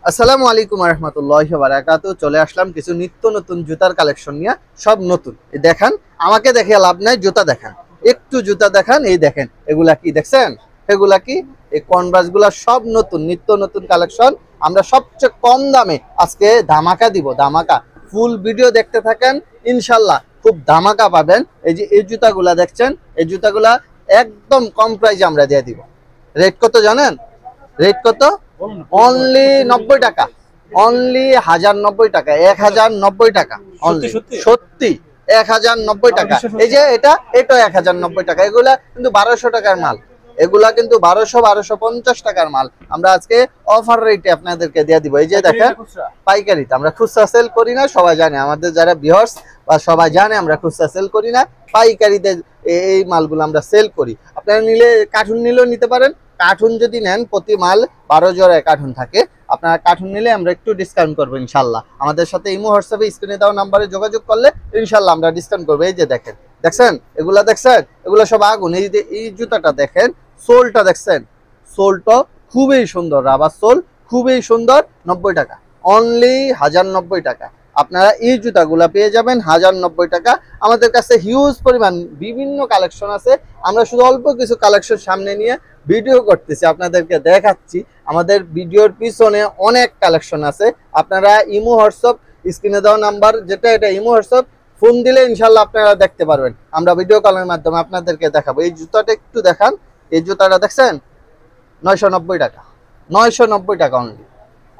আসসালামু আলাইকুম রহমতুল্লাহি ওয়া বারাকাতুহু। চলে আসলাম কিছু নিত্য নতুন জুতার কালেকশন নিয়ে, সব নতুন। এই দেখেন, আমাকে দেখে লাভ নাই, জুতা দেখান, একটু জুতা দেখান। এই দেখেন, এগুলা কি দেখছেন? এগুলা কি? এই কনভার্স গুলা সব নতুন, নিত্য নতুন কালেকশন। আমরা সবচেয়ে কম দামে আজকে ধামাকা দিব, ধামাকা। ফুল ভিডিও দেখতে থাকেন, ইনশাল্লাহ খুব ধামাকা পাবেন। এই যে এই জুতাগুলা দেখছেন, এই জুতাগুলা একদম কম প্রাইসে আমরা দিয়ে দিব। রেট কত জানেন? রেট কত? অনলি 90 টাকা, অনলি 1090 টাকা, 1090 টাকা, সত্যি 1090 টাকা। এই যে এটা 1090 টাকা। এগুলা কিন্তু 1200 টাকার মাল, এগুলা কিন্তু 1250 টাকার মাল। আমরা আজকে অফার রেটে আপনাদেরকে দিয়ে দিব। এই যে দেখেন, পাইকারিতে আমরা খুচরা সেল করি না, সবাই জানে, আমাদের যারা ভিউয়ার্স বা সবাই জানে আমরা খুচরা সেল করি না, পাইকারিতে এই মালগুলো আমরা সেল করি। আপনারা নিলে কার্টুন নিলেও নিতে পারেন। কার্টুন যদি নেন, প্রতি মাল 12 জোড়ায় কার্টুন থাকে। আপনারা কার্টুন নিলে আমরা একটু ডিসকাউন্ট করবো ইনশাল্লাহ। আমাদের সাথে ইমো হোয়াটসঅ্যাপে স্ক্রিনে দেওয়া নাম্বারে যোগাযোগ করলে ইনশাল্লাহ আমরা ডিসকাউন্ট করবো। এই যে দেখেন, দেখছেন এগুলা? দেখছেন এগুলো সব আগুন। এই যে এই জুতাটা দেখেন, সোলটা দেখছেন? সোলটা খুবই সুন্দর, রাবার সোল, খুবই সুন্দর। 90 টাকা, অনলি 1090 টাকা। আপনারা এই জুতাগুলা পেয়ে যাবেন 1090 টাকা। আমাদের কাছে হিউজ পরিমাণ বিভিন্ন কালেকশন আছে। আমরা শুধু অল্প কিছু কালেকশন সামনে নিয়ে ভিডিও করতেছি, আপনাদেরকে দেখাচ্ছি। আমাদের ভিডিওর পিছনে অনেক কালেকশন আছে। আপনারা ইমো হোয়াটসঅ্যাপ স্ক্রিনে দেওয়া নাম্বার যেটা, এটা ইমো হোয়াটসঅ্যাপ, ফোন দিলে ইনশাল্লাহ আপনারা দেখতে পারবেন। আমরা ভিডিও কলের মাধ্যমে আপনাদেরকে দেখাবো। এই জুতাটা একটু দেখান। এই জুতাটা দেখছেন? 990 টাকা, 990 টাকা, অনলি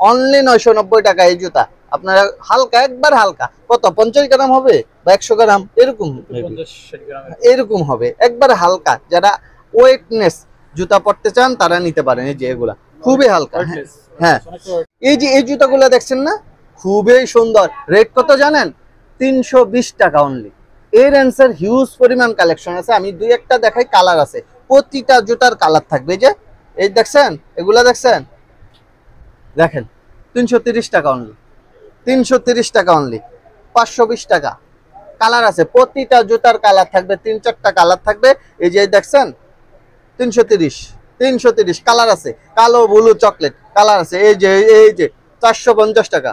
অনলি 990 টাকা এই জুতা। আপনারা হালকা, একবার হালকা, কত 50 গ্রাম হবে বা 100 গ্রাম এরকম, এরকম হবে, একবার হালকা। যারা ওয়েটনেস জুতা পরতে চান তারা নিতে পারেন। এই যে এগুলা খুবই হালকা। হ্যাঁ, এই যে এই জুতাগুলা দেখছেন না, খুবই সুন্দর। রেট কত জানেন? 320 টাকা অনলি। এর অ্যান্সার হিউজ পরিমাণ কালেকশন আছে। আমি দুই একটা দেখাই, কালার আছে, প্রতিটা জুতার কালার থাকবে। যে এই দেখছেন, এগুলা দেখছেন? দেখেন, 330 টাকা অনলি, 330 টাকা অনলি, 520 টাকা। কালার আছে, প্রতিটা জুতার কালার থাকবে, 3-4টা কালার থাকবে। এই যে দেখছেন, 330 কালার আছে, কালো, ব্লু, চকলেট কালার আছে। এই যে 450 টাকা,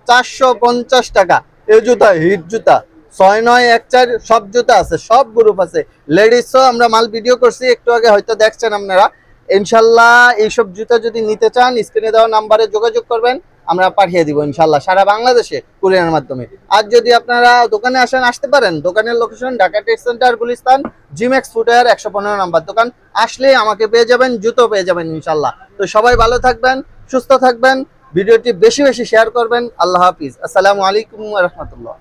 450 টাকা। এই জুতা হিট জুতা, 6-9-1-4 সব জুতা আছে, সব গ্রুপ আছে। লেডিসও আমরা মাল ভিডিও করছি একটু আগে, হয়তো দেখছেন আপনারা। ইনশাল্লাহ এইসব জুতা যদি নিতে চান, স্ক্রিনে দেওয়া নাম্বারে যোগাযোগ করবেন, আমরা পাঠিয়ে দিব ইনশাল্লাহ সারা বাংলাদেশে কুরিয়ারের মাধ্যমে। আর যদি আপনারা দোকানে আসেন, আসতে পারেন। দোকানের লোকেশন ঢাকা টেক্স সেন্টার, গুলিস্তান, জিমেক্স ফুটওয়্যার 115 নাম্বার দোকান। আসলে আমাকে পেয়ে যাবেন, জুতো পেয়ে যাবেন ইনশাল্লাহ। তো সবাই ভালো থাকবেন, সুস্থ থাকবেন, ভিডিওটি বেশি বেশি শেয়ার করবেন। আল্লাহ হাফিজ, আসসালামু আলাইকুম ওয়া রাহমাতুল্লাহ।